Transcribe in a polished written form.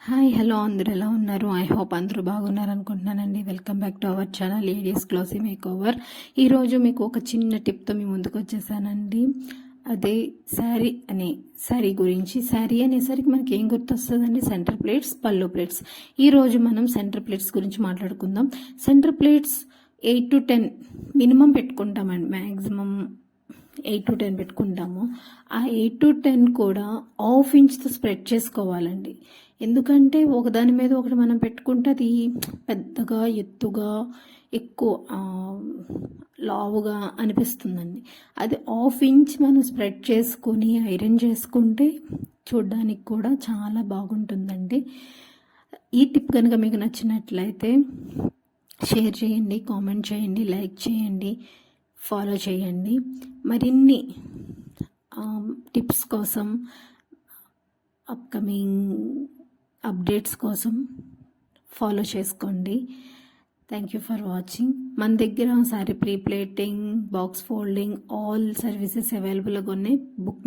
Hi hello అందరూ ఎలా ఉన్నారు? ఐ హోప్ అందరూ బాగున్నారు అనుకుంటున్నానండి. Welcome back to our channel ladies classy makeover. ఈరోజు మీకు ఒక చిన్న టిప్తో మీ ముందుకు వచ్చేసానండి. అదే శారీ గురించి. శారీ అనేసరికి మనకి ఏం గుర్తొస్తుందండి? సెంటర్ ప్లేట్స్, పళ్ళు ప్లేట్స్. ఈరోజు మనం సెంటర్ ప్లేట్స్ గురించి మాట్లాడుకుందాం. సెంటర్ ప్లేట్స్ 8 to 10 మినిమం పెట్టుకుంటామండి. మ్యాక్సిమం 8 to 10 పెట్టుకుంటాము. ఆ 8 to 10 కూడా ½ ఇంచ్తో స్ప్రెడ్ చేసుకోవాలండి. ఎందుకంటే ఒకదాని మీద ఒకటి మనం పెట్టుకుంటే అది పెద్దగా ఎత్తుగా ఎక్కువ లావుగా అనిపిస్తుందండి. అది ½ ఇంచ్ మనం స్ప్రెడ్ చేసుకొని ఐరన్ చేసుకుంటే చూడ్డానికి కూడా చాలా బాగుంటుందండి. ఈ టిప్ కనుక మీకు నచ్చినట్లయితే షేర్ చేయండి, కామెంట్ చేయండి, లైక్ చేయండి, ఫాలో చేయండి. మరిన్ని టిప్స్ కోసం, అప్కమింగ్ అప్డేట్స్ కోసం ఫాలో చేసుకోండి. Thank you for watching. మన దగ్గర sari pre plating, box folding, all services అవైలబుల్గా ఉన్నాయి. బుక్